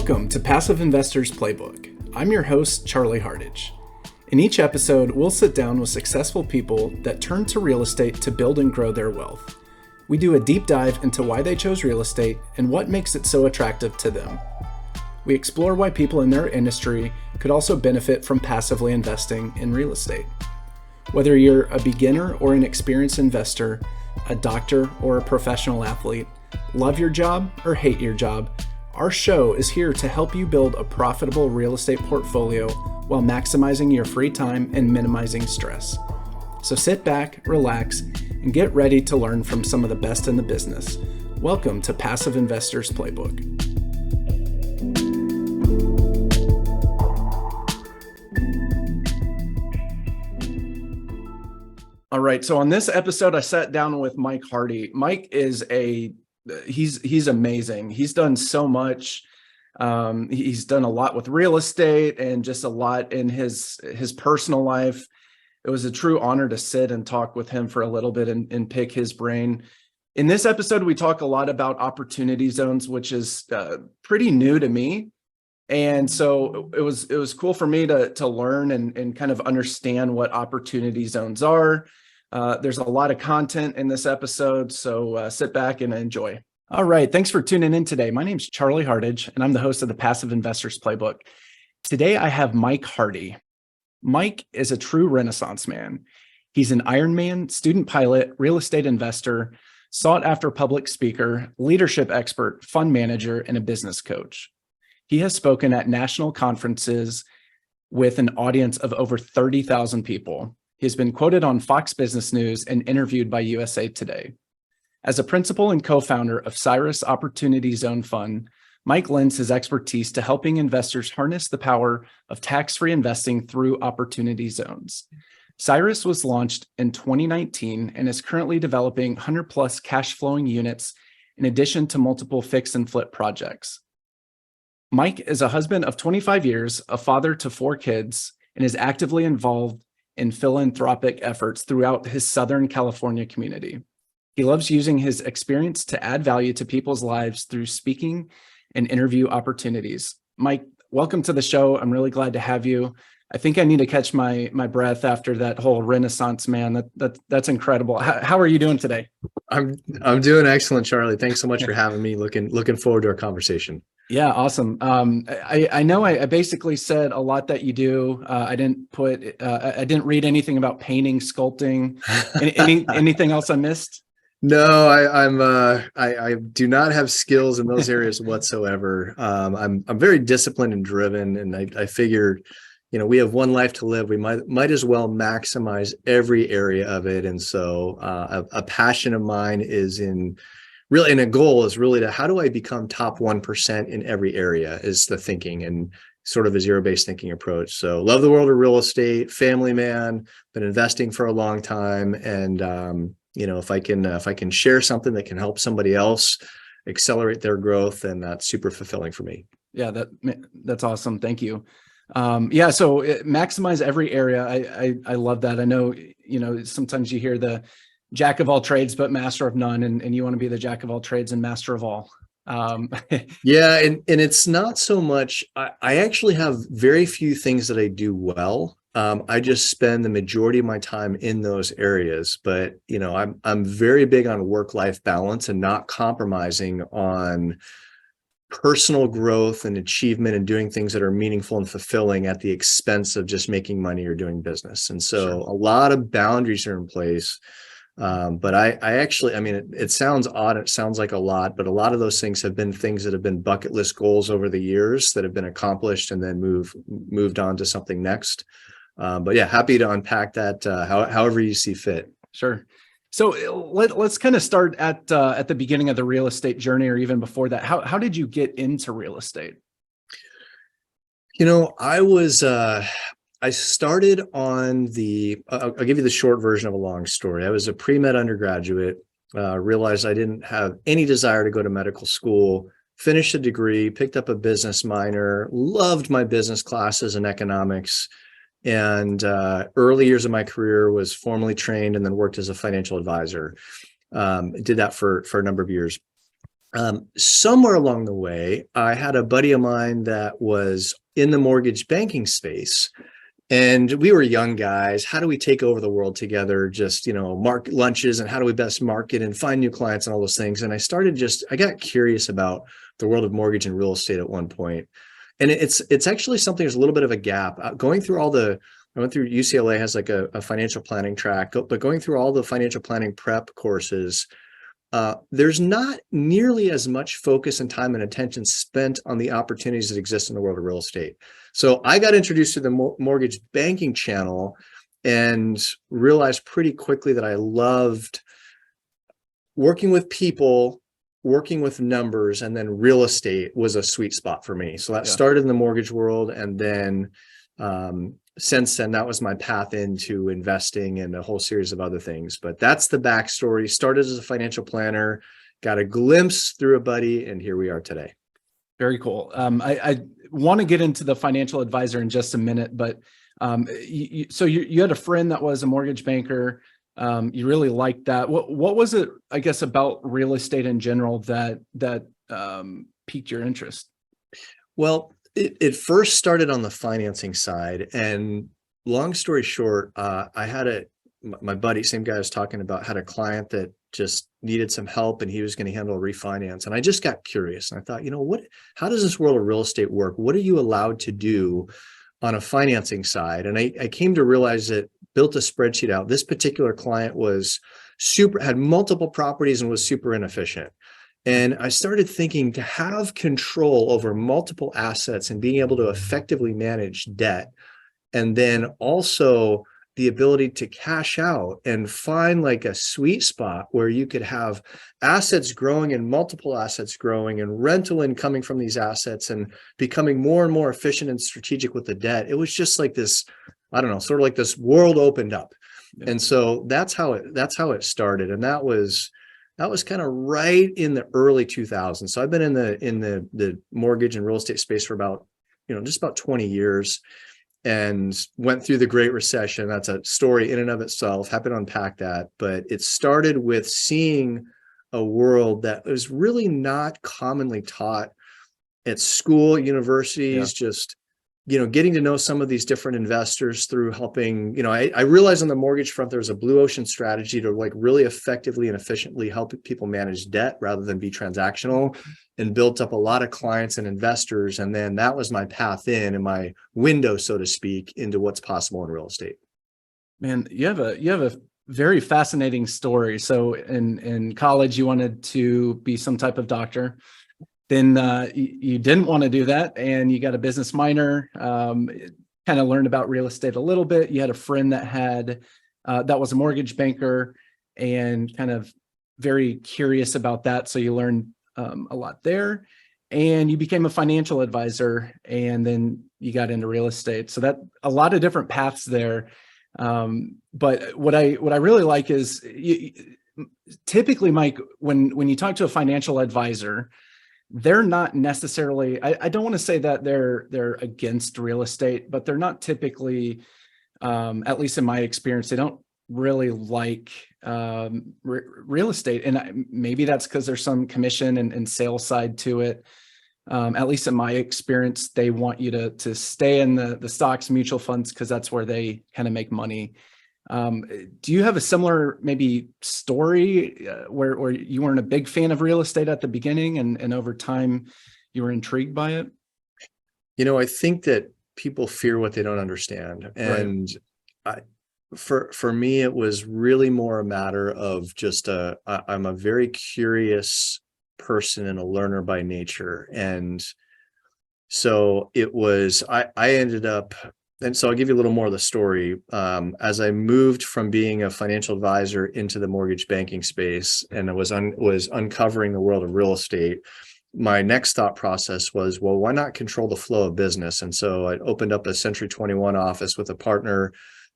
Welcome to Passive Investors Playbook. I'm your host, Charlie Hardage. In each episode, we'll sit down with successful people that turn to real estate to build and grow their wealth. We do a deep dive into why they chose real estate and what makes it so attractive to them. We explore why people in their industry could also benefit from passively investing in real estate. Whether you're a beginner or an experienced investor, a doctor or a professional athlete, love your job or hate your job, our show is here to help you build a profitable real estate portfolio while maximizing your free time and minimizing stress. So sit back, relax, and get ready to learn from some of the best in the business. Welcome to Passive Investors Playbook. All right, so on this episode, I sat down with Mike Hardy. Mike is he's amazing. He's done so much. He's done a lot with real estate and just a lot in his personal life. It was a true honor to sit and talk with him for a little bit and pick his brain. In this episode, we talk a lot about opportunity zones, which is pretty new to me. And so it was cool for me to learn and kind of understand what opportunity zones are. There's a lot of content in this episode, so sit back and enjoy. All right, thanks for tuning in today. My name's Charlie Hardage, and I'm the host of the Passive Investors Playbook. Today, I have Mike Hardy. Mike is a true Renaissance man. He's an Ironman, student pilot, real estate investor, sought-after public speaker, leadership expert, fund manager, and a business coach. He has spoken at national conferences with an audience of over 30,000 people. He has been quoted on Fox Business News and interviewed by USA Today. As a principal and co-founder of Cyrus Opportunity Zone Fund, Mike lends his expertise to helping investors harness the power of tax-free investing through opportunity zones. Cyrus was launched in 2019 and is currently developing 100+ cash-flowing units in addition to multiple fix and flip projects. Mike is a husband of 25 years, a father to 4 kids, and is actively involved in philanthropic efforts throughout his Southern California community. He loves using his experience to add value to people's lives through speaking and interview opportunities. Mike, welcome to the show. I'm really glad to have you. I think I need to catch my breath after that whole Renaissance man. That's incredible. How are you doing today? I'm doing excellent, Charlie. Thanks so much for having me. Looking forward to our conversation. Yeah, awesome. I know I basically said a lot that you do. I didn't read anything about painting, sculpting. Anything else I missed? No, I do not have skills in those areas whatsoever. I'm very disciplined and driven, and I figured, we have one life to live. We might as well maximize every area of it. And so a passion of mine is and a goal is really to how do I become top 1% in every area is the thinking and sort of a zero-based thinking approach. So love the world of real estate, family man, been investing for a long time. And, if I can share something that can help somebody else accelerate their growth, then that's super fulfilling for me. Yeah, that's awesome. Thank you. So maximize every area. I love that. I know, sometimes you hear the jack of all trades, but master of none. And you want to be the jack of all trades and master of all. Yeah. And it's not so much, I actually have very few things that I do well. I just spend the majority of my time in those areas, but I'm very big on work-life balance and not compromising on personal growth and achievement and doing things that are meaningful and fulfilling at the expense of just making money or doing business. And so a lot of boundaries are in place. But I actually, it sounds odd. It sounds like a lot, but a lot of those things have been things that have been bucket list goals over the years that have been accomplished and then moved on to something next. But yeah, happy to unpack that however you see fit. Sure. So let's kind of start at the beginning of the real estate journey, or even before that. How did you get into real estate? I started on I'll give you the short version of a long story. I was a pre-med undergraduate, realized I didn't have any desire to go to medical school, finished a degree, picked up a business minor, loved my business classes and economics. And early years of my career was formally trained and then worked as a financial advisor. Did that for a number of years. Somewhere along the way, I had a buddy of mine that was in the mortgage banking space. And we were young guys. How do we take over the world together? Just, market lunches, and how do we best market and find new clients and all those things. And I got curious about the world of mortgage and real estate at one point. And it's actually something, there's a little bit of a gap. I went through UCLA has like a financial planning track, but going through all the financial planning prep courses, there's not nearly as much focus and time and attention spent on the opportunities that exist in the world of real estate. So I got introduced to the mortgage banking channel and realized pretty quickly that I loved working with people, working with numbers, and then real estate was a sweet spot for me. So that started in the mortgage world. And then since then, that was my path into investing and a whole series of other things. But that's the backstory. Started as a financial planner, got a glimpse through a buddy, and here we are today. Very cool. I want to get into the financial advisor in just a minute, but so you had a friend that was a mortgage banker. You really liked that. What was it, I guess, about real estate in general that piqued your interest? Well, it first started on the financing side, and long story short, my buddy, same guy I was talking about, had a client that just needed some help, and he was going to handle a refinance. And I just got curious, and I thought, how does this world of real estate work? What are you allowed to do on a financing side? And I came to realize that, built a spreadsheet out. This particular client had multiple properties and was super inefficient. And I started thinking, to have control over multiple assets and being able to effectively manage debt, and then also the ability to cash out and find like a sweet spot where you could have assets growing and multiple assets growing and rental incoming from these assets and becoming more and more efficient and strategic with the debt. It was just like this, I don't know, sort of like this world opened up. Yeah. And so that's how it started. And that was kind of right in the early 2000s. So I've been in the mortgage and real estate space for about, just about 20 years, and went through the Great Recession. That's a story in and of itself. Happy to unpack that. But it started with seeing a world that was really not commonly taught at school, universities, just, getting to know some of these different investors through helping, I realized on the mortgage front, there's a blue ocean strategy to like really effectively and efficiently help people manage debt rather than be transactional, and built up a lot of clients and investors. And then that was my path in my window, so to speak, into what's possible in real estate. Man, you have a very fascinating story. So in college, you wanted to be some type of doctor. Then you didn't want to do that, and you got a business minor. Kind of learned about real estate a little bit. You had a friend that was a mortgage banker, and kind of very curious about that. So you learned a lot there, and you became a financial advisor, and then you got into real estate. So that a lot of different paths there. But what I really like is typically, Mike, when you talk to a financial advisor, they're not necessarily, I don't want to say that they're against real estate, but they're not typically, at least in my experience, they don't really like real estate. And maybe that's because there's some commission and sales side to it. At least in my experience, they want you to stay in the stocks, mutual funds, because that's where they kind of make money. Do you have a similar maybe story where you weren't a big fan of real estate at the beginning, and over time you were intrigued by it? I think that people fear what they don't understand. And for me, it was really more a matter of just I'm a very curious person and a learner by nature. And so it was, I ended up, and so I'll give you a little more of the story. As I moved from being a financial advisor into the mortgage banking space, and I was uncovering the world of real estate, my next thought process was, well, why not control the flow of business? And so I opened up a Century 21 office with a partner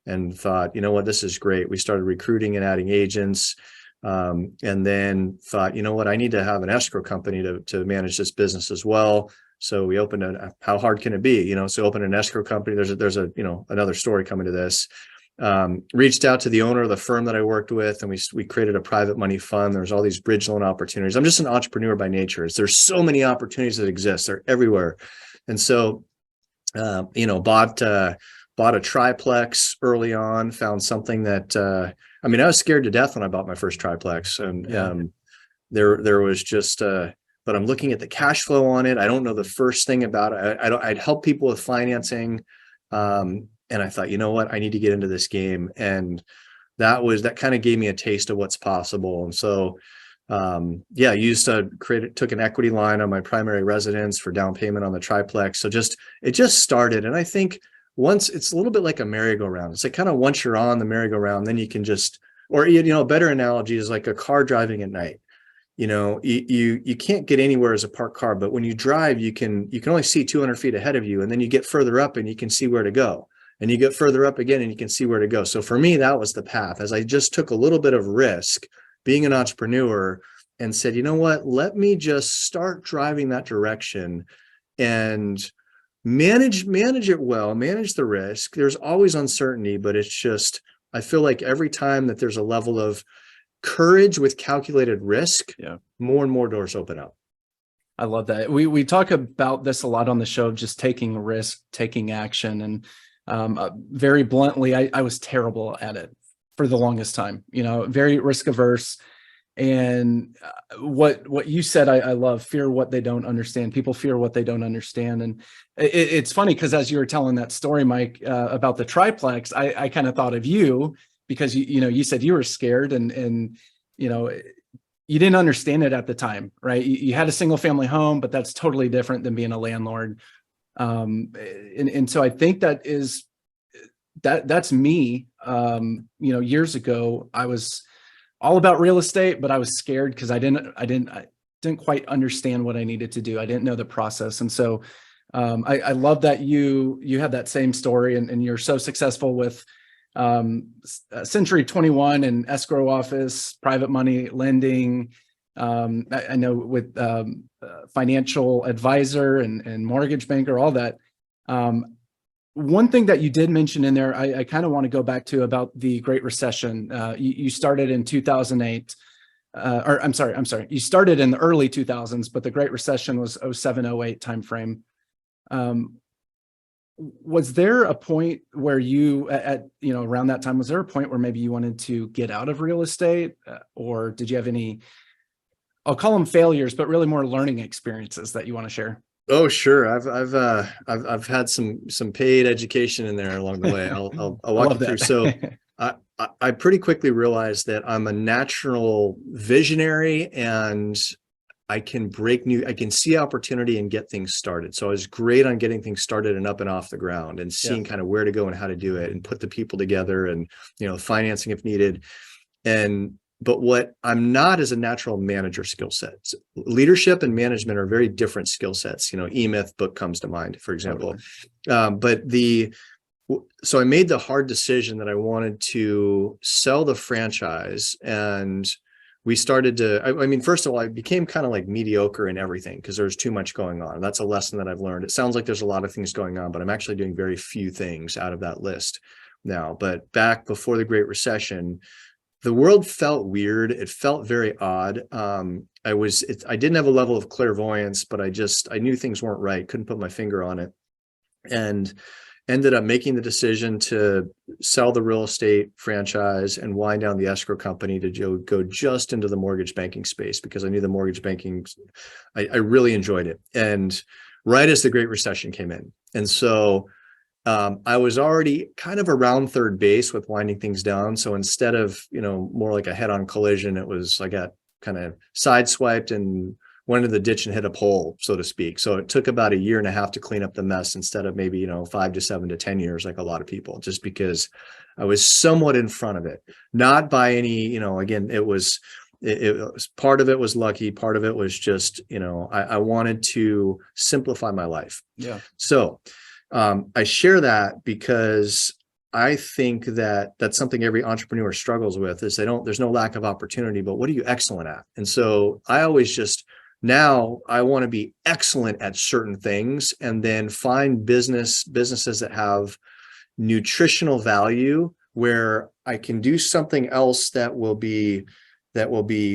and thought, this is great. We started recruiting and adding agents. And then thought, I need to have an escrow company to manage this business as well. So we opened how hard can it be? So open an escrow company. There's another story coming to this. reached out to the owner of the firm that I worked with, and we created a private money fund. There's all these bridge loan opportunities. I'm just an entrepreneur by nature. There's so many opportunities that exist. They're everywhere. And so, bought a triplex early on, found something that, I was scared to death when I bought my first triplex. And there was just, but I'm looking at the cash flow on it. I don't know the first thing about it. I'd help people with financing. And I thought, you know what, I need to get into this game. And that kind of gave me a taste of what's possible. And so, took an equity line on my primary residence for down payment on the triplex. So it just started. And I think once, it's a little bit like a merry-go-round. It's like kind of once you're on the merry-go-round, then you can a better analogy is like a car driving at night. You can't get anywhere as a parked car, but when you drive, you can only see 200 feet ahead of you, and then you get further up and you can see where to go. And you get further up again and you can see where to go. So for me, that was the path, as I just took a little bit of risk being an entrepreneur and said, you know what, let me just start driving that direction and manage it well, manage the risk. There's always uncertainty, but it's just, I feel like every time that there's a level of courage with calculated risk, more and more doors open up. I love that. We talk about this a lot on the show, just taking risk, taking action. And very bluntly, I was terrible at it for the longest time, very risk averse. And what you said, I love, fear what they don't understand. People fear what they don't understand. And it's funny because as you were telling that story, Mike, about the triplex, I kind of thought of you because you said you were scared and you didn't understand it at the time, right? You had a single family home, but that's totally different than being a landlord. And so I think that's me. Years ago, I was all about real estate, but I was scared because I didn't quite understand what I needed to do. I didn't know the process. And so I love that you have that same story and you're so successful with Century 21 and escrow office, private money lending. I know with financial advisor and mortgage banker, all that. One thing that you did mention in there, I kind of want to go back to about the Great Recession. You started in 2008, or I'm sorry. You started in the early 2000s, but the Great Recession was 07, 08 timeframe. Was there a point where you, around that time, was there a point where maybe you wanted to get out of real estate, or did you have any, I'll call them failures, but really more learning experiences that you want to share? Oh, sure. I've had some paid education in there along the way. I'll walk you through. So I pretty quickly realized that I'm a natural visionary and I can see opportunity and get things started. So I was great on getting things started and up and off the ground and seeing kind of where to go and how to do it and put the people together and, financing if needed. But what I'm not is a natural manager skill set. Leadership and management are very different skill sets. E-Myth book comes to mind, for example. So I made the hard decision that I wanted to sell the franchise, and we started to, first of all, I became kind of like mediocre in everything because there's too much going on. That's a lesson that I've learned. It sounds like there's a lot of things going on, but I'm actually doing very few things out of that list now. But back before the Great Recession, the world felt weird. It felt very odd. I didn't have a level of clairvoyance, but I knew things weren't right. Couldn't put my finger on it, and ended up making the decision to sell the real estate franchise and wind down the escrow company to go just into the mortgage banking space because I knew the mortgage banking, I really enjoyed it. And right as the Great Recession came in. And so I was already kind of around third base with winding things down. So instead of, more like a head-on collision, I got kind of sideswiped and went into the ditch and hit a pole, so to speak. So it took about 1.5 years to clean up the mess instead of maybe, 5 to 7 to 10 years, like a lot of people, just because I was somewhat in front of it, not by any, again, it was part of it was lucky. Part of it was just, I wanted to simplify my life. Yeah. So I share that because I think that that's something every entrepreneur struggles with is there's no lack of opportunity, but what are you excellent at? And so I always now I want to be excellent at certain things and then find businesses that have nutritional value where I can do something else that will be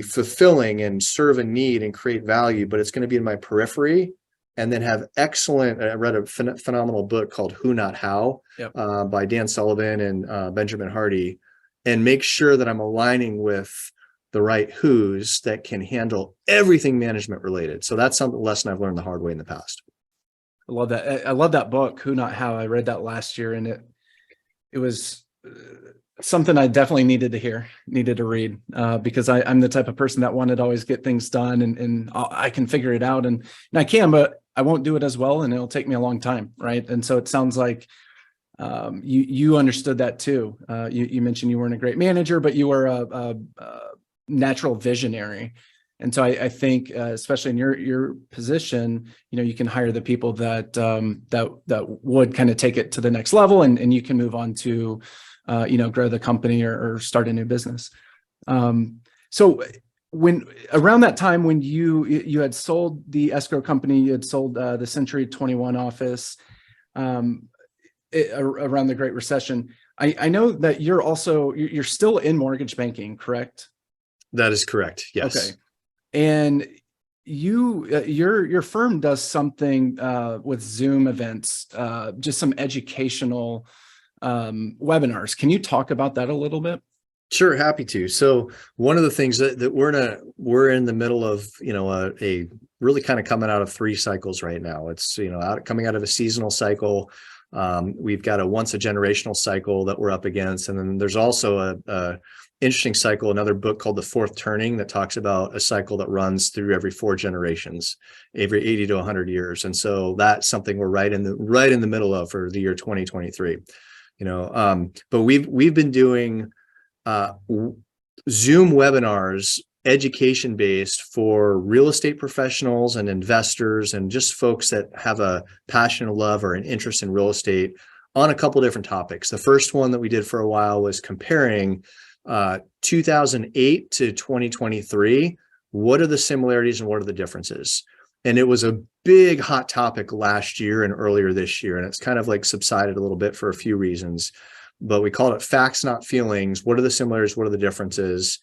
fulfilling and serve a need and create value, but it's going to be in my periphery. And then have excellent. I read a phenomenal book called Who Not How. Yep. By Dan Sullivan and Benjamin Hardy, and make sure that I'm aligning with the right who's that can handle everything management related. So that's something lesson I've learned the hard way in the past. I love that. I love that book, Who Not How. I read that last year, and it was something I definitely needed to read, because I'm the type of person that wanted to always get things done, and I can figure it out, and I can, but I won't do it as well, and it'll take me a long time, right? And so it sounds like you understood that too. You mentioned you weren't a great manager, but you were a natural visionary. And so I think, especially in your position, you can hire the people that would kind of take it to the next level, and you can move on to, grow the company or start a new business. So when around that time when you had sold the escrow company, you had sold the Century 21 office, around the Great Recession, I know that you're still in mortgage banking, correct? That is correct. Yes. Okay. And your firm does something with Zoom events, just some educational webinars. Can you talk about that a little bit? Sure, happy to. So one of the things that we're in the middle of, a really kind of coming out of 3 cycles right now. It's coming out of a seasonal cycle. We've got a once a generational cycle that we're up against, and then there's also a interesting cycle, another book called The Fourth Turning, that talks about a cycle that runs through every 4 generations, every 80 to 100 years. And so that's something we're right in the middle of for the year 2023. But we've been doing Zoom webinars, education based, for real estate professionals and investors and just folks that have a passion, a love, or an interest in real estate on a couple different topics. The first one that we did for a while was comparing 2008 to 2023. What are the similarities and what are the differences? And it was a big hot topic last year and earlier this year, and it's kind of like subsided a little bit for a few reasons, but we called it facts, not feelings. What are the similarities? What are the differences?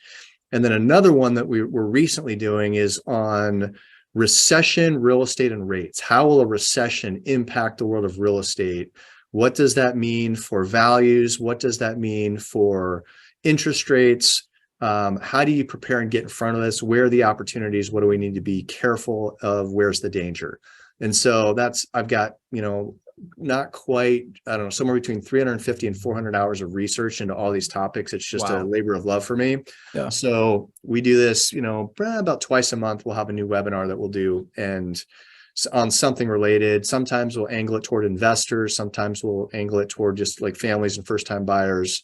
And then another one that we're recently doing is on recession, real estate, and rates. How will a recession impact the world of real estate? What does that mean for values? What does that mean for interest rates? How do you prepare and get in front of this? Where are the opportunities? What do we need to be careful of? Where's the danger? And so I've got, not quite, I don't know, somewhere between 350 and 400 hours of research into all these topics. It's just a labor of love for me. Yeah. So we do this, about twice a month. We'll have a new webinar that we'll do, and on something related. Sometimes we'll angle it toward investors. Sometimes we'll angle it toward just like families and first-time buyers.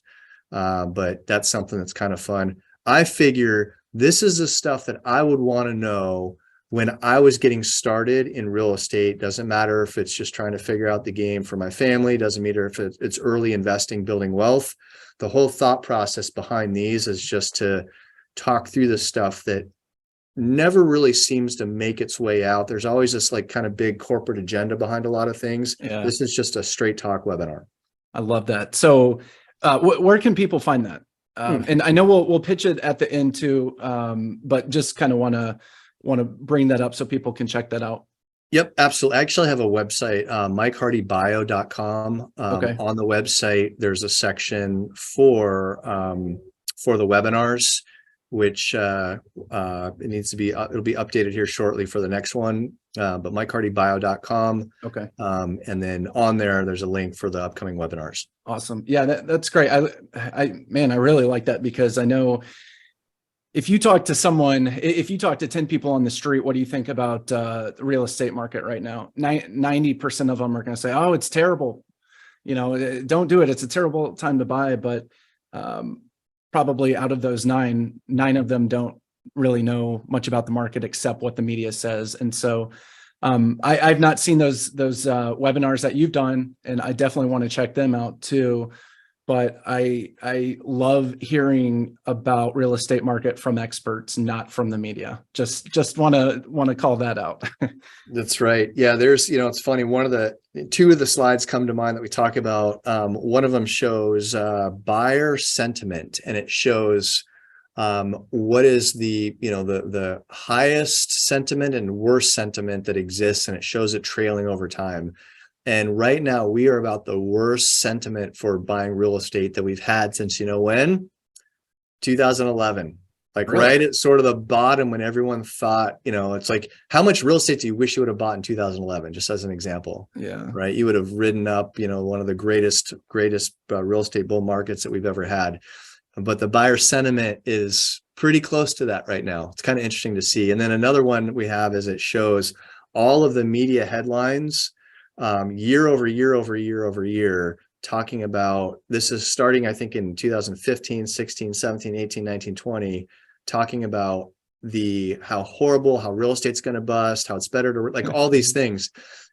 But that's something that's kind of fun. I figure this is the stuff that I would want to know when I was getting started in real estate. Doesn't matter if it's just trying to figure out the game for my family. Doesn't matter if it's early investing, building wealth. The whole thought process behind these is just to talk through the stuff that never really seems to make its way out. There's always this like kind of big corporate agenda behind a lot of things. Yeah. This is just a straight talk webinar. I love that. So where can people find that? And I know we'll pitch it at the end too, but just kind of want to bring that up so people can check that out. Yep, absolutely. I actually have a website, MikeHardyBio.com. Okay. On the website, there's a section for the webinars, which it needs to be, it'll be updated here shortly for the next one. But MikeHardyBio.com. Okay. And then on there's a link for the upcoming webinars. Awesome. Yeah, that's great. I really like that, because I know if you talk to 10 people on the street, what do you think about the real estate market right now? 90% of them are going to say, oh, it's terrible. Don't do it. It's a terrible time to buy. But probably out of those nine of them don't really know much about the market except what the media says. And so I've not seen those webinars that you've done, and I definitely want to check them out too. but I love hearing about real estate market from experts, not from the media. Just want to call that out. That's right. Yeah, there's, it's funny. Two of the slides come to mind that we talk about. One of them shows buyer sentiment, and it shows what is the highest sentiment and worst sentiment that exists, and it shows it trailing over time. And right now we are about the worst sentiment for buying real estate that we've had since, when? 2011. Like Really? right at sort of the bottom when everyone thought, it's like, how much real estate do you wish you would have bought in 2011? Just as an example. Yeah. Right. You would have ridden up, one of the greatest real estate bull markets that we've ever had. But the buyer sentiment is pretty close to that right now. It's kind of interesting to see. And then another one we have is it shows all of the media headlines year over year over year over year, talking about, this is starting, I think, in 2015, 16, 17, 18, 19, 20, talking about how horrible, how real estate's going to bust, how it's better to, like all these things.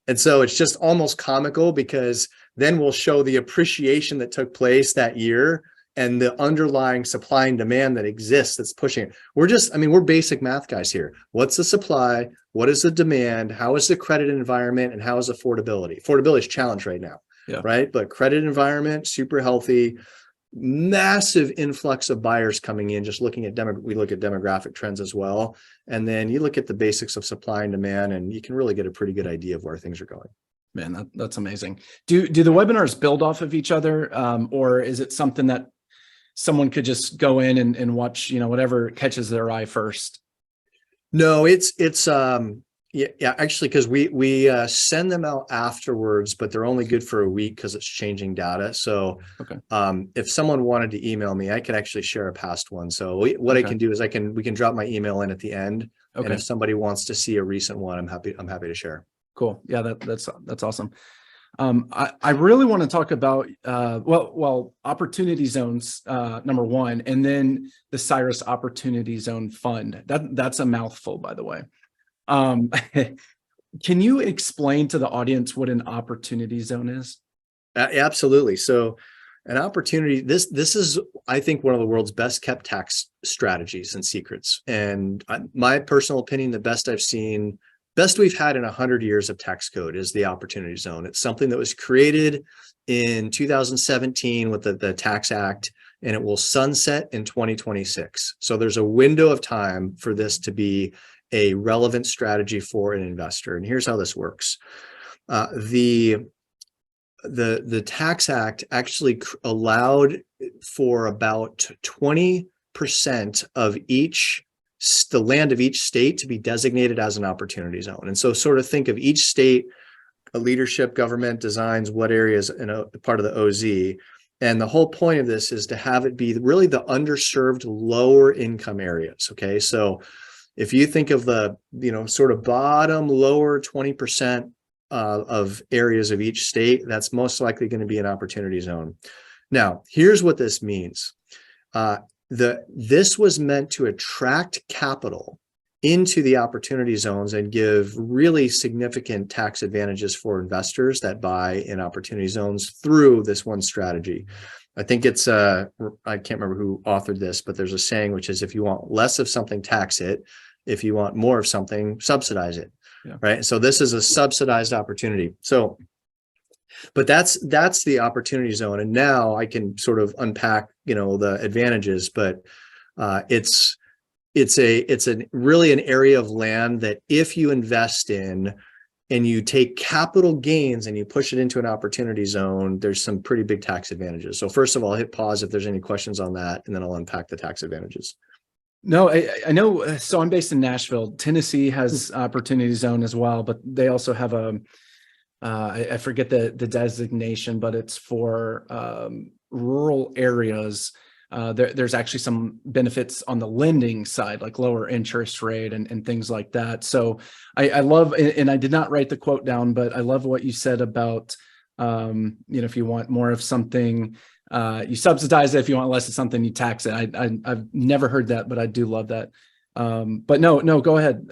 And so it's just almost comical, because then we'll show the appreciation that took place that year and the underlying supply and demand that exists that's pushing it. We're basic math guys here. What's the supply? What is the demand? How is the credit environment? And how is affordability? Affordability is challenged right now, right? But credit environment, super healthy, massive influx of buyers coming in, just looking at we look at demographic trends as well. And then you look at the basics of supply and demand, and you can really get a pretty good idea of where things are going. Man, that's amazing. Do the webinars build off of each other? Or is it something that someone could just go in and watch, whatever catches their eye first? No, it's actually, because we send them out afterwards, but they're only good for a week because it's changing data. So okay. If someone wanted to email me, I could actually share a past one. So what I can do is we can drop my email in at the end. Okay. And if somebody wants to see a recent one, I'm happy to share. Cool. Yeah, that's awesome. I really want to talk about opportunity zones, number one, and then the Cyrus Opportunity Zone Fund. That's a mouthful, by the way. Can you explain to the audience what an opportunity zone is? Absolutely. So an opportunity, this is, I think, one of the world's best kept tax strategies and secrets. And my personal opinion, the best I've seen, best we've had in 100 years of tax code, is the opportunity zone. It's something that was created in 2017 with the Tax Act, and it will sunset in 2026. So there's a window of time for this to be a relevant strategy for an investor. And here's how this works. The Tax Act actually allowed for about 20% of the land of each state to be designated as an opportunity zone. And so sort of think of each state, a leadership, government designs what areas in a part of the OZ. And the whole point of this is to have it be really the underserved lower income areas. Okay. So if you think of the, sort of bottom lower 20% of areas of each state, that's most likely going to be an opportunity zone. Now, here's what this means. This was meant to attract capital into the opportunity zones and give really significant tax advantages for investors that buy in opportunity zones through this one strategy. I think it's I can't remember who authored this, but there's a saying, which is, if you want less of something, tax it. If you want more of something, subsidize it. Yeah. Right. So this is a subsidized opportunity. So, but that's the opportunity zone. And now I can sort of unpack, the advantages, but it's really an area of land that if you invest in and you take capital gains and you push it into an opportunity zone, there's some pretty big tax advantages. So first of all, hit pause if there's any questions on that, and then I'll unpack the tax advantages. No, I know. So I'm based in Nashville. Tennessee has opportunity zone as well, but they also have I forget the designation, but it's for rural areas. There's actually some benefits on the lending side, like lower interest rate and things like that. So I love, and I did not write the quote down, but I love what you said about, if you want more of something, you subsidize it. If you want less of something, you tax it. I've never heard that, but I do love that. But no, go ahead.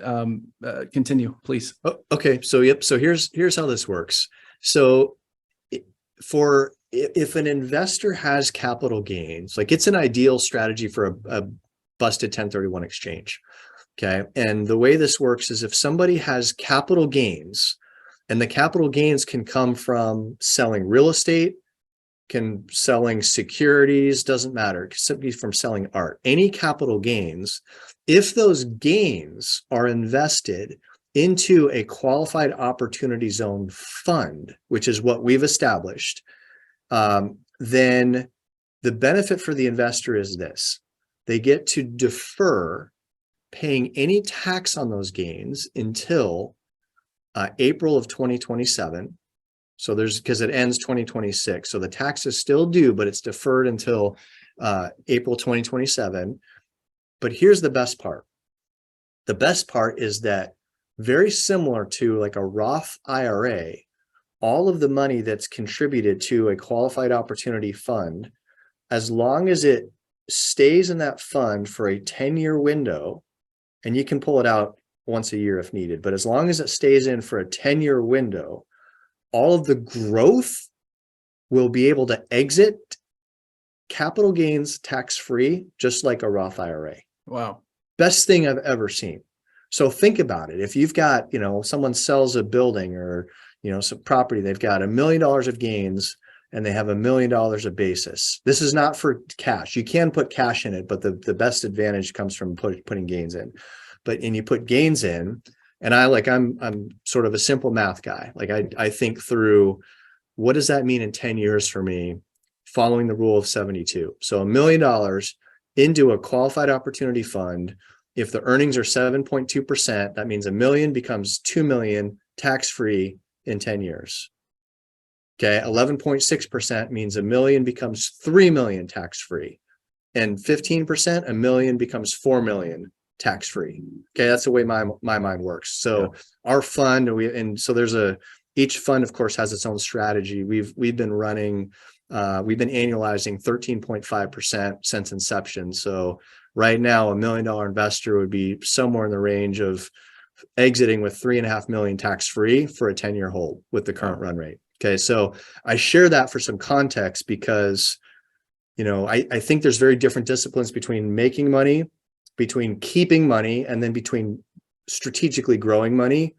Continue, please. Oh, okay. So, yep. So here's how this works. So if an investor has capital gains, like it's an ideal strategy for a busted 1031 exchange. Okay. And the way this works is if somebody has capital gains, and the capital gains can come from selling real estate, can selling securities, doesn't matter, simply from selling art, any capital gains, if those gains are invested into a qualified opportunity zone fund, which is what we've established, then the benefit for the investor is this: they get to defer paying any tax on those gains until April of 2027. So there's, because it ends 2026. So the tax is still due, but it's deferred until April 2027. But here's the best part. The best part is that, very similar to like a Roth IRA, all of the money that's contributed to a qualified opportunity fund, as long as it stays in that fund for a 10-year window, and you can pull it out once a year if needed, but as long as it stays in for a 10-year window, all of the growth will be able to exit capital gains tax-free, just like a Roth IRA. Wow. Best thing I've ever seen. So think about it. If you've got, someone sells a building or, some property, they've got $1 million of gains and they have $1 million of basis. This is not for cash. You can put cash in it, but the best advantage comes from putting gains in. And you put gains in, and I'm sort of a simple math guy. Like I think through, what does that mean in 10 years for me, following the rule of 72? So $1 million into a qualified opportunity fund. If the earnings are 7.2%, that means $1 million becomes $2 million tax-free in 10 years. Okay, 11.6% means $1 million becomes $3 million tax-free. And 15%, $1 million becomes $4 million tax-free. Okay, that's the way my mind works. So our fund, each fund, of course, has its own strategy. We've been running, we've been annualizing 13.5% since inception. So right now, $1 million investor would be somewhere in the range of exiting with $3.5 million tax-free for a 10-year hold with the current run rate. Okay, so I share that for some context because, I think there's very different disciplines between making money, between keeping money, and then between strategically growing money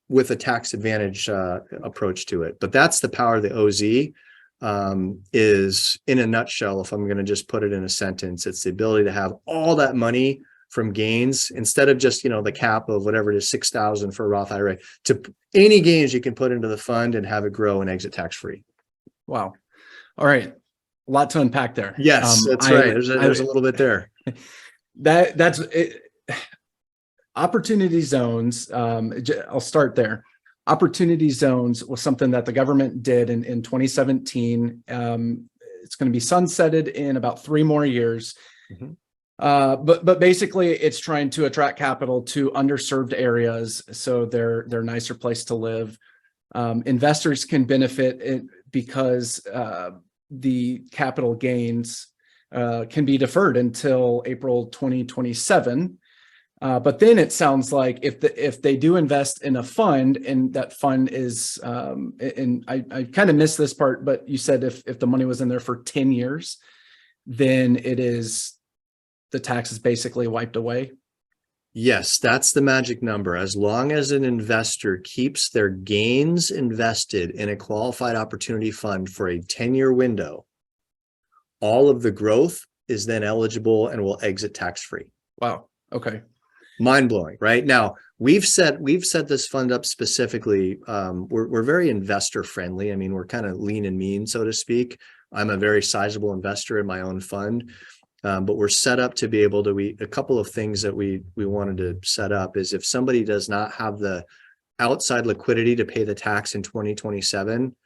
with a tax advantage approach to it. But that's the power of the OZ. Is, in a nutshell, if I'm going to just put it in a sentence, it's the ability to have all that money from gains, instead of just, the cap of whatever it is, 6,000 for a Roth IRA, to any gains you can put into the fund and have it grow and exit tax-free. Wow. All right. A lot to unpack there. Yes, that's right. There's a little bit there. That's it. Opportunity zones. I'll start there. Opportunity zones was something that the government did in 2017. It's going to be sunsetted in about 3 more years. Mm-hmm. But basically it's trying to attract capital to underserved areas, so they're a nicer place to live. Investors can benefit because the capital gains can be deferred until April 2027. But then it sounds like if they do invest in a fund, and that fund is, and I kind of missed this part, but you said if the money was in there for 10 years, then the tax is basically wiped away. Yes, that's the magic number. As long as an investor keeps their gains invested in a qualified opportunity fund for a 10-year window, all of the growth is then eligible and will exit tax-free. Wow. Okay. Mind-blowing, right? Now, we've set this fund up specifically. We're very investor friendly. I mean, we're kind of lean and mean, so to speak. I'm a very sizable investor in my own fund. But we're set up to be able to, a couple of things that we wanted to set up is, if somebody does not have the outside liquidity to pay the tax in 2027,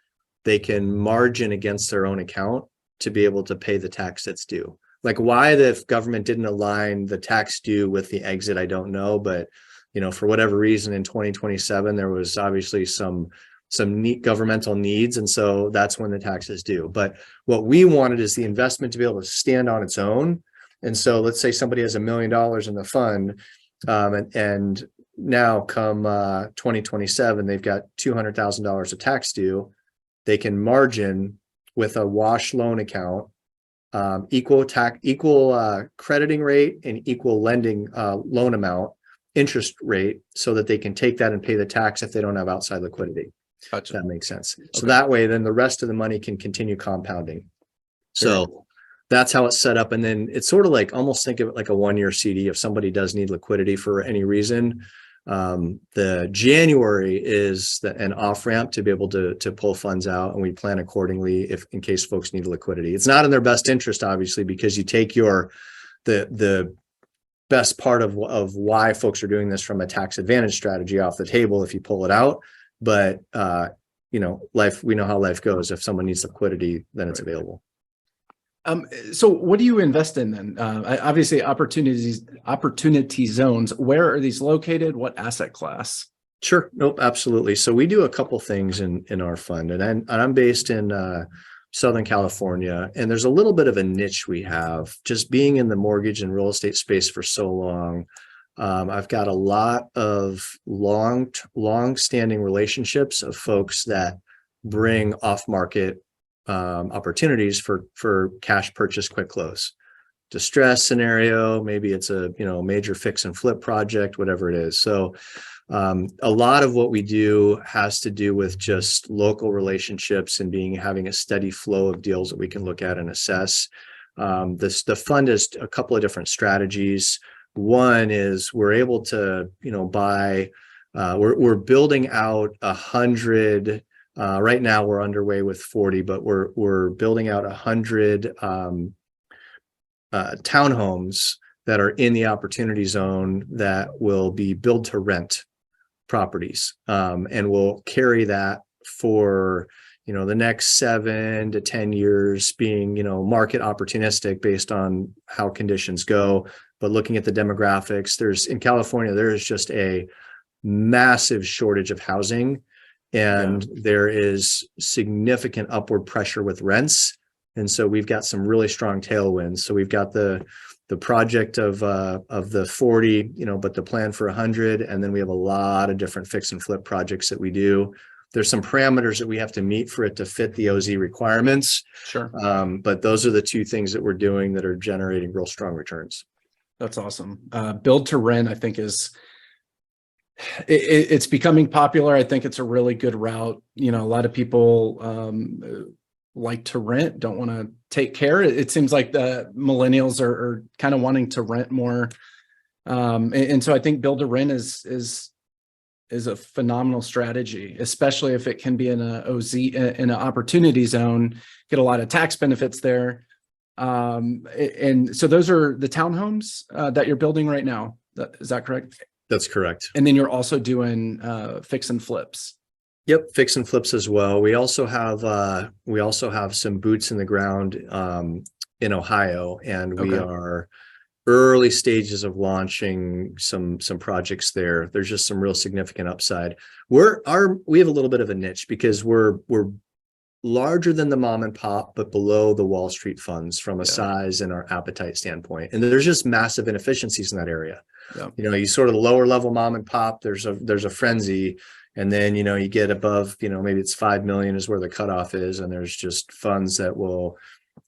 they can margin against their own account to be able to pay the tax that's due. Like, why the government didn't align the tax due with the exit, I don't know. But, for whatever reason in 2027, there was obviously some neat governmental needs. And so that's when the tax is due. But what we wanted is the investment to be able to stand on its own. And so let's say somebody has $1 million in the fund, and now come 2027, they've got $200,000 of tax due. They can margin with a wash loan account, equal crediting rate and equal lending loan amount, interest rate, so that they can take that and pay the tax if they don't have outside liquidity. Gotcha. That makes sense. So Okay. that way, then the rest of the money can continue compounding. Very So cool. that's how it's set up. And then it's sort of like, almost think of it like a 1-year CD. If somebody does need liquidity for any reason, the January is an off ramp to be able to pull funds out, and we plan accordingly if in case folks need liquidity. It's not in their best interest, obviously, because you take the best part of why folks are doing this from a tax advantage strategy off the table if you pull it out. But we know how life goes. If someone needs liquidity, then it's available. So what do you invest in then? Obviously opportunity zones. Where are these located? What asset class? Sure. Nope. Absolutely. So we do a couple things in our fund, and I'm based in Southern California, and there's a little bit of a niche we have just being in the mortgage and real estate space for so long. I've got a lot of long-standing relationships of folks that bring off-market opportunities for cash purchase, quick close, distress scenario. Maybe it's a major fix and flip project, whatever it is. So a lot of what we do has to do with just local relationships and having a steady flow of deals that we can look at and assess. The fund is a couple of different strategies. One is we're able to buy. We're building out 100. Right now we're underway with 40, but we're building out 100 townhomes that are in the opportunity zone that will be build to rent properties, and we'll carry that for the next 7 to 10 years, being market opportunistic based on how conditions go. But looking at the demographics, in California there is just a massive shortage of housing. And there is significant upward pressure with rents. And so we've got some really strong tailwinds. So we've got the project of the 40, but the plan for 100. And then we have a lot of different fix and flip projects that we do. There's some parameters that we have to meet for it to fit the OZ requirements. Sure. But those are the two things that we're doing that are generating real strong returns. That's awesome. Build to rent, I think it's becoming popular. I think it's a really good route. A lot of people like to rent, don't want to take care. It seems like the millennials are kind of wanting to rent more. And so I think build to rent is a phenomenal strategy, especially if it can be in a OZ, in an opportunity zone, get a lot of tax benefits there. And so those are the townhomes that you're building right now. Is that correct? That's correct. And then you're also doing fix and flips. Yep, fix and flips as well. We also have some boots in the ground in Ohio, and we are early stages of launching some projects there. There's just some real significant upside. We have a little bit of a niche because we're larger than the mom and pop, but below the Wall Street funds from a size and our appetite standpoint. And there's just massive inefficiencies in that area. Yeah. You sort of the lower level mom and pop, there's a frenzy. And then, you get above, maybe it's 5 million is where the cutoff is. And there's just funds that will,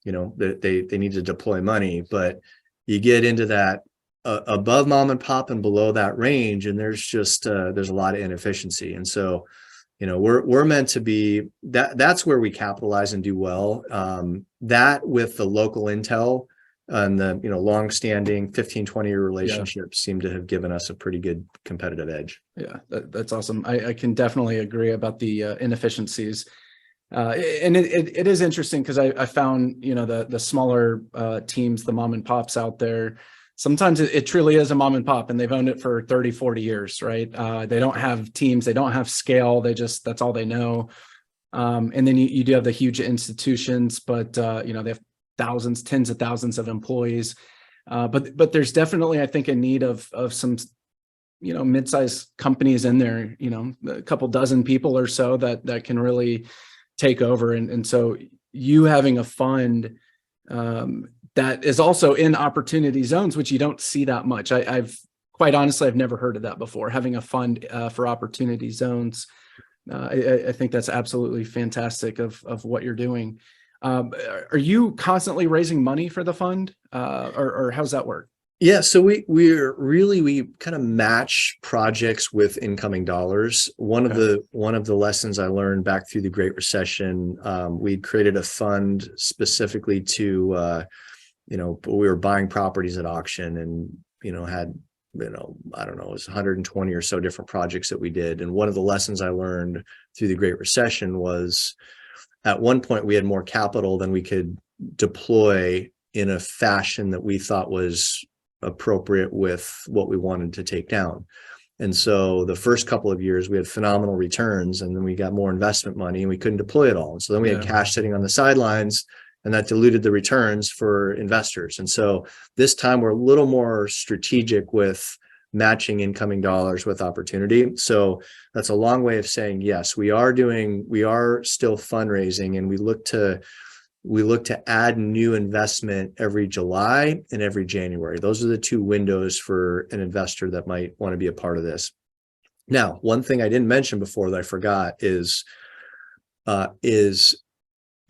they need to deploy money, but you get into that above mom and pop and below that range. And there's just, there's a lot of inefficiency. And so, we're meant to be that's where we capitalize and do well. That with the local intel and the long-standing 15-20-year relationships seem to have given us a pretty good competitive edge. Yeah, that's awesome. I can definitely agree about the inefficiencies. And it is interesting because I found the smaller teams, the mom and pops out there, sometimes it truly is a mom and pop, and they've owned it for 30, 40 years, right? They don't have teams, they don't have scale, that's all they know. And then you do have the huge institutions, but they have thousands, tens of thousands of employees. But there's definitely, I think, a need of some, mid-sized companies in there, a couple dozen people or so that can really take over. And so you having a fund that is also in opportunity zones, which you don't see that much. I've quite honestly, I've never heard of that before, having a fund for opportunity zones. I think that's absolutely fantastic of what you're doing. Are you constantly raising money for the fund, or how's that work? Yeah, so we kind of match projects with incoming dollars. One of the lessons I learned back through the Great Recession, we created a fund specifically to we were buying properties at auction, and had I don't know, it was 120 or so different projects that we did. And one of the lessons I learned through the Great Recession was, at one point we had more capital than we could deploy in a fashion that we thought was appropriate with what we wanted to take down. And so the first couple of years we had phenomenal returns, and then we got more investment money and we couldn't deploy it all. And so then we had cash sitting on the sidelines, and that diluted the returns for investors. And so this time we're a little more strategic with matching incoming dollars with opportunity. So that's a long way of saying, yes, we are still fundraising, and we look to add new investment every July and every January. Those are the two windows for an investor that might want to be a part of this. Now, one thing I didn't mention before that I forgot is a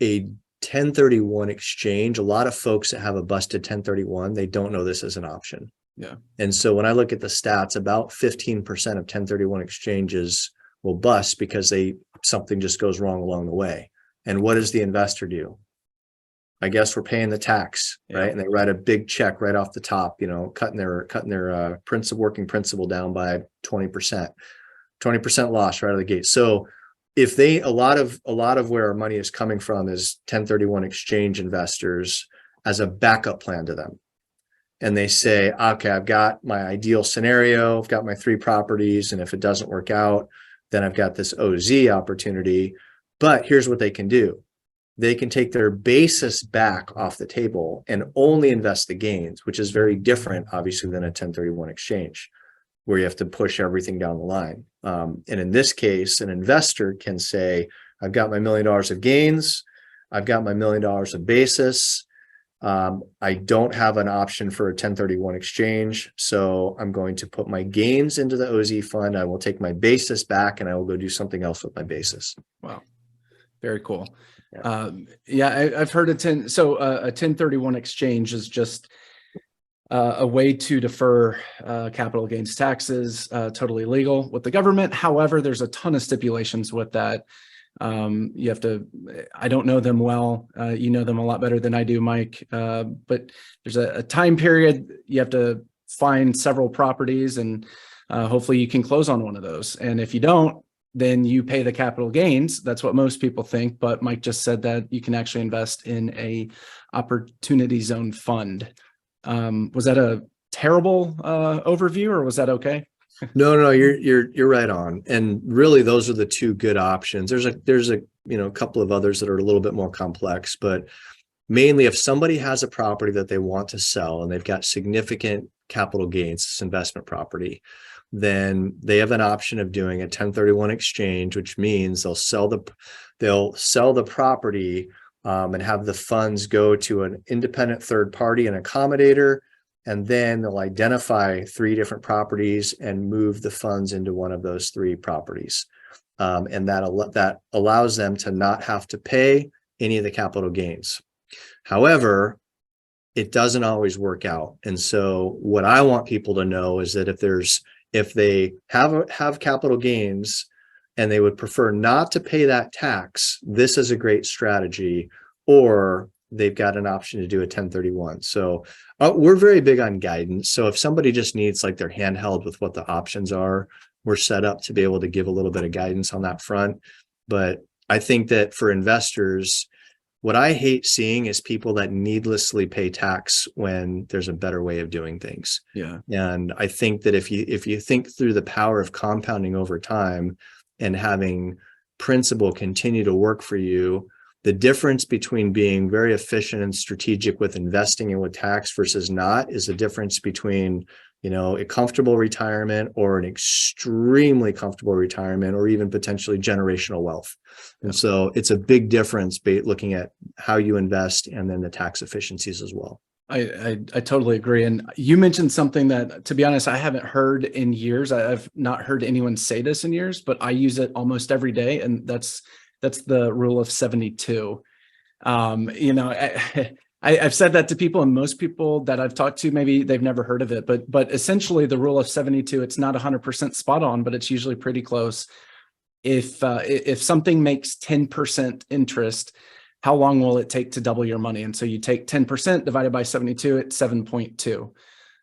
1031 exchange. A lot of folks that have a busted 1031, they don't know this as an option. Yeah. And so when I look at the stats, about 15% of 1031 exchanges will bust because something just goes wrong along the way. And what does the investor do? I guess we're paying the tax, right? And they write a big check right off the top, cutting their working principal down by 20% loss right out of the gate. So if a lot of where our money is coming from is 1031 exchange investors as a backup plan to them. And they say, okay, I've got my ideal scenario, I've got my 3 properties, and if it doesn't work out, then I've got this OZ opportunity. But here's what they can do. They can take their basis back off the table and only invest the gains, which is very different, obviously, than a 1031 exchange, where you have to push everything down the line. And in this case, an investor can say, I've got my $1 million of gains, I've got my $1 million of basis, I don't have an option for a 1031 exchange, so I'm going to put my gains into the OZ fund, I will take my basis back, and I will go do something else with my basis. Wow. Very cool. I've heard a 1031 exchange is just a way to defer capital gains taxes, totally legal with the government. However, there's a ton of stipulations with that. You have to, I don't know them well. You know them a lot better than I do, Mike. But there's a time period. You have to find several properties, and hopefully you can close on one of those. And if you don't, then you pay the capital gains. That's what most people think. But Mike just said that you can actually invest in a opportunity zone fund. Was that a terrible overview, or was that okay? No, you're right on. And really, those are the two good options. There's a couple of others that are a little bit more complex, but mainly if somebody has a property that they want to sell and they've got significant capital gains, this investment property, then they have an option of doing a 1031 exchange, which means they'll sell the property and have the funds go to an independent third party, an accommodator, and then they'll identify 3 different properties and move the funds into one of those 3 properties. And that allows them to not have to pay any of the capital gains. However, it doesn't always work out. And so what I want people to know is that if they have capital gains and they would prefer not to pay that tax, this is a great strategy, or they've got an option to do a 1031. So we're very big on guidance. So if somebody just needs like their handheld with what the options are, we're set up to be able to give a little bit of guidance on that front. But I think that for investors, what I hate seeing is people that needlessly pay tax when there's a better way of doing things. Yeah. And I think that if you think through the power of compounding over time and having principal continue to work for you, the difference between being very efficient and strategic with investing and with tax versus not is the difference between, a comfortable retirement or an extremely comfortable retirement, or even potentially generational wealth. And so it's a big difference looking at how you invest and then the tax efficiencies as well. I totally agree. And you mentioned something that, to be honest, I haven't heard in years. I've not heard anyone say this in years, but I use it almost every day. And that's the rule of 72. You know, I've said that to people, and most people that I've talked to, maybe they've never heard of it, but essentially the rule of 72, it's not 100% spot on, but it's usually pretty close. If something makes 10% interest, how long will it take to double your money? And so you take 10% divided by 72, it's 7.2.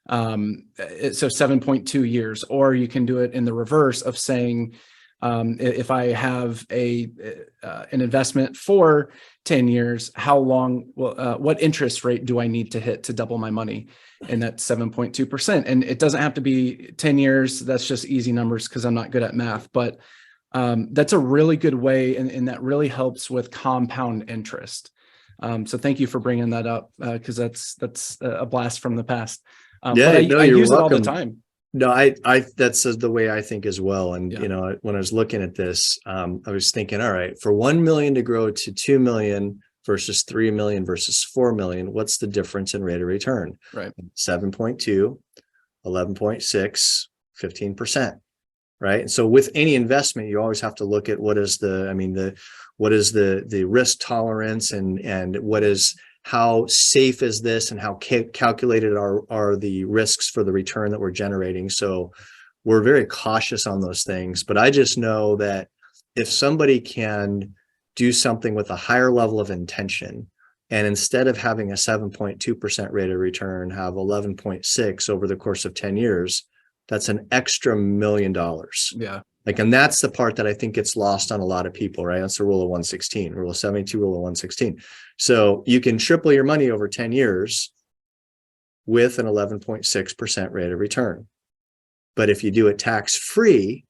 So 7.2 years, or you can do it in the reverse of saying, if I have an investment for 10 years, how long what interest rate do I need to hit to double my money? And that's 7.2%. And it doesn't have to be 10 years. That's just easy numbers because I'm not good at math, but that's a really good way. And that really helps with compound interest. So thank you for bringing that up, because that's a blast from the past. Yeah, but I, no, I you're use it all the welcome. time. No, that's the way I think as well. And, Yeah. you know, when I was looking at this, I was thinking, all right, for 1 million to grow to 2 million versus 3 million versus 4 million, what's the difference in rate of return? Right. 7.2, 11.6, 15%. Right. And so with any investment, you always have to look at what is the risk tolerance, and what is, how safe is this, and how calculated are the risks for the return that we're generating. So we're very cautious on those things. But I just know that if somebody can do something with a higher level of intention, and instead of having a 7.2% rate of return, have 11.6 over the course of 10 years, that's an extra $1 million. Yeah. Like, and that's the part that I think gets lost on a lot of people, right? That's the rule of 116, rule of 72, rule of 116. So you can triple your money over 10 years with an 11.6% rate of return. But if you do it tax-free,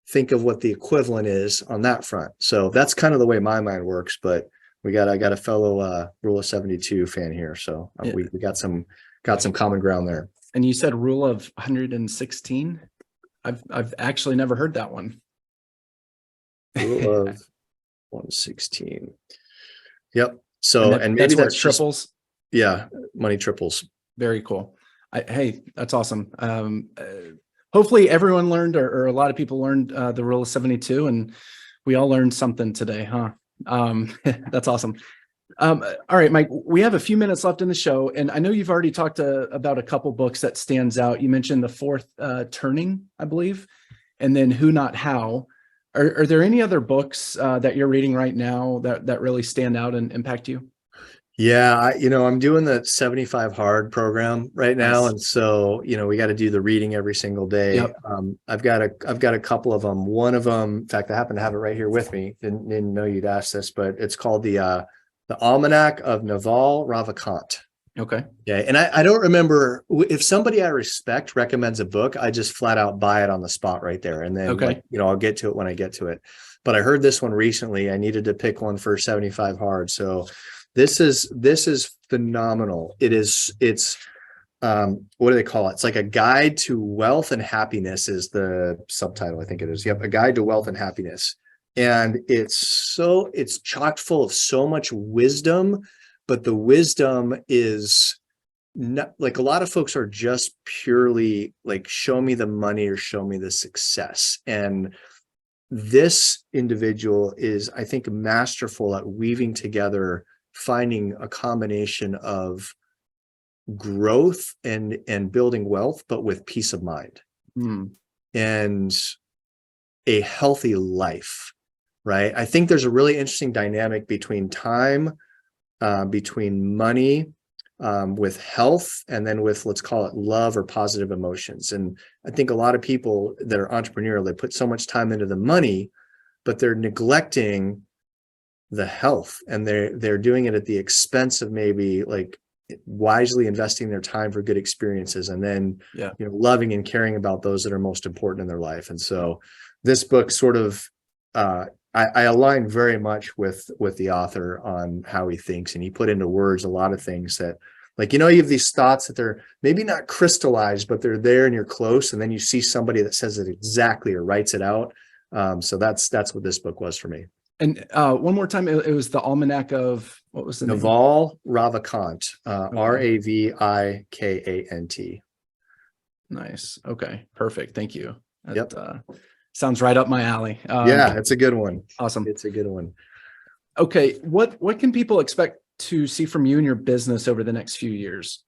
think of what the equivalent is on that front. So that's kind of the way my mind works. But I got a fellow rule of 72 fan here. So we got some common ground there. And you said rule of 116. I've actually never heard that one. Rule of 116. Yep. So, and maybe that's where it that's triples. Yeah, money triples. Very cool. Hey, that's awesome. Hopefully everyone learned, or a lot of people learned the rule of 72, and we all learned something today, huh? That's awesome. All right, Mike, we have a few minutes left in the show, and I know you've already talked about a couple books that stands out. You mentioned The Fourth Turning, I believe, and then Who Not How. Are there any other books that you're reading right now that really stand out and impact you? Yeah, I'm doing the 75 hard program right now. Nice. And so, we got to do the reading every single day. Yep. I've got a couple of them. One of them, in fact, I happen to have it right here with me. Didn't know you'd ask this, but it's called the Almanac of Naval Ravikant. Okay. Yeah. And I don't remember if somebody I respect recommends a book, I just flat out buy it on the spot right there. And then, I'll get to it when I get to it. But I heard this one recently. I needed to pick one for 75 hard. So this is phenomenal. It's what do they call it? It's like a guide to wealth and happiness is the subtitle. I think it is. Yep. A guide to wealth and happiness. And it's chock full of so much wisdom, but the wisdom is not like, a lot of folks are just purely like, show me the money or show me the success. And this individual is, I think, masterful at weaving together, finding a combination of growth and building wealth, but with peace of mind and a healthy life, right? I think there's a really interesting dynamic between time, between money, with health, and then with, let's call it, love or positive emotions. And I think a lot of people that are entrepreneurial, they put so much time into the money, but they're neglecting the health, and they're doing it at the expense of maybe like wisely investing their time for good experiences, and then loving and caring about those that are most important in their life. And so this book sort of I align very much with the author on how he thinks, and he put into words a lot of things that, like, you have these thoughts that they're maybe not crystallized, but they're there and you're close, and then you see somebody that says it exactly or writes it out. So that's what this book was for me. And one more time, it was the Almanac of, what was the name? Naval Ravikant, Ravikant. Nice. Okay, perfect. Thank you. That sounds right up my alley. Yeah, it's a good one. Awesome. It's a good one. Okay. What can people expect to see from you and your business over the next few years?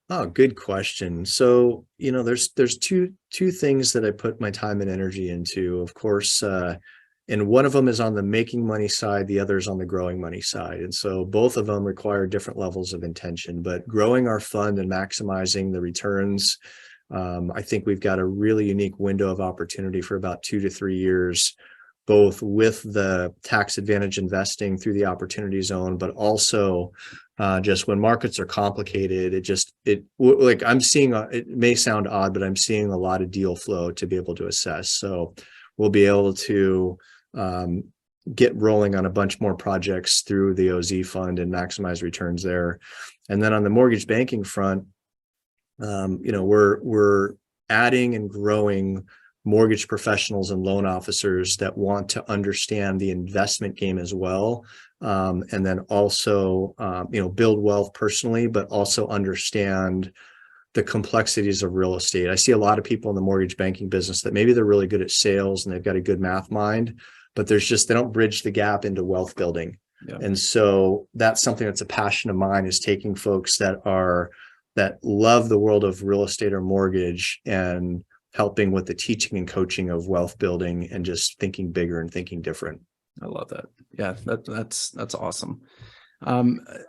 Oh, good question. So, there's two things that I put my time and energy into, of course, and one of them is on the making money side, the other is on the growing money side. And so both of them require different levels of intention, but growing our fund and maximizing the returns, I think we've got a really unique window of opportunity for about 2 to 3 years, both with the tax advantage investing through the opportunity zone, but also just when markets are complicated, like I'm seeing, it may sound odd, but I'm seeing a lot of deal flow to be able to assess. So we'll be able to get rolling on a bunch more projects through the OZ fund and maximize returns there. And then on the mortgage banking front, we're adding and growing mortgage professionals and loan officers that want to understand the investment game as well. And then also, build wealth personally, but also understand the complexities of real estate. I see a lot of people in the mortgage banking business that maybe they're really good at sales and they've got a good math mind, but they don't bridge the gap into wealth building. Yeah. And so that's something that's a passion of mine, is taking folks that love the world of real estate or mortgage and helping with the teaching and coaching of wealth building and just thinking bigger and thinking different. I love that. Yeah, that's awesome. All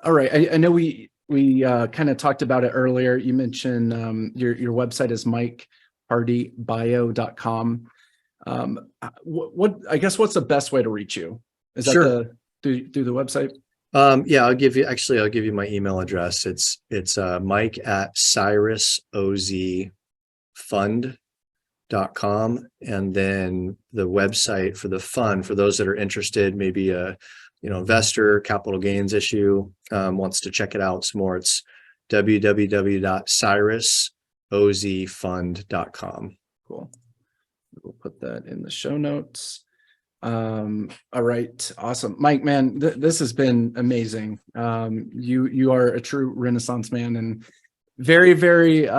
right. I know we kind of talked about it earlier. You mentioned your website is mikehardybio.com. What's the best way to reach you? Is that Sure. through the website? Yeah, I'll give you my email address. It's Mike at cyrusozfund.com. And then the website for the fund, for those that are interested, maybe a investor, capital gains issue, wants to check it out some more, it's www.cyrusozfund.com. Cool. We'll put that in the show notes. All right. Awesome. Mike, man, this has been amazing. You are a true Renaissance man and very, very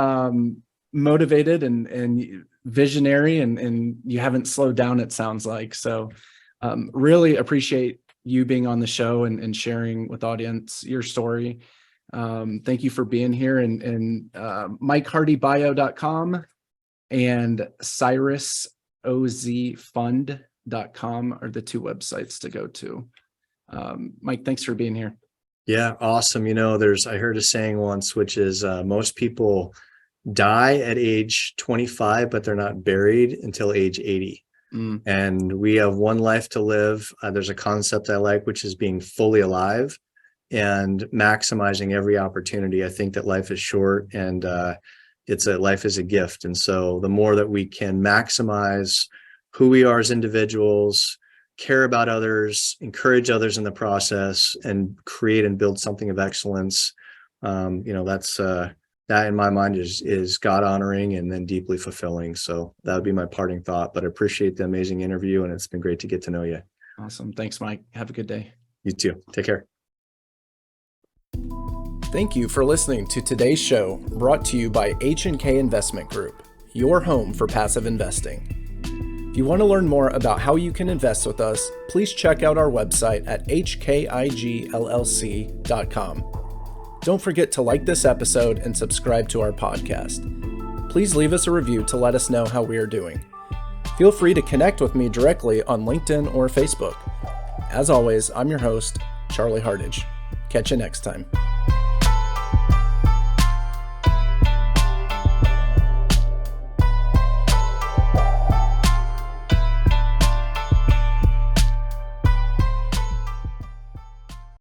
motivated and visionary, and you haven't slowed down, it sounds like. So really appreciate you being on the show and sharing with the audience your story. Thank you for being here, and mikehardybio.com and cyrusozfund.com are the two websites to go to. Mike, thanks for being here. Yeah, awesome. I heard a saying once, which is most people die at age 25, but they're not buried until age 80. And we have one life to live. There's a concept I like, which is being fully alive and maximizing every opportunity. I think that life is short, and life is a gift. And so the more that we can maximize who we are as individuals, care about others, encourage others in the process, and create and build something of excellence, that in my mind is God honoring and then deeply fulfilling. So that would be my parting thought, but I appreciate the amazing interview, and it's been great to get to know you. Awesome. Thanks, Mike. Have a good day. You too. Take care. Thank you for listening to today's show, brought to you by H&K Investment Group, your home for passive investing. If you want to learn more about how you can invest with us, please check out our website at hkigllc.com. Don't forget to like this episode and subscribe to our podcast. Please leave us a review to let us know how we are doing. Feel free to connect with me directly on LinkedIn or Facebook. As always, I'm your host, Charlie Hardage. Catch you next time.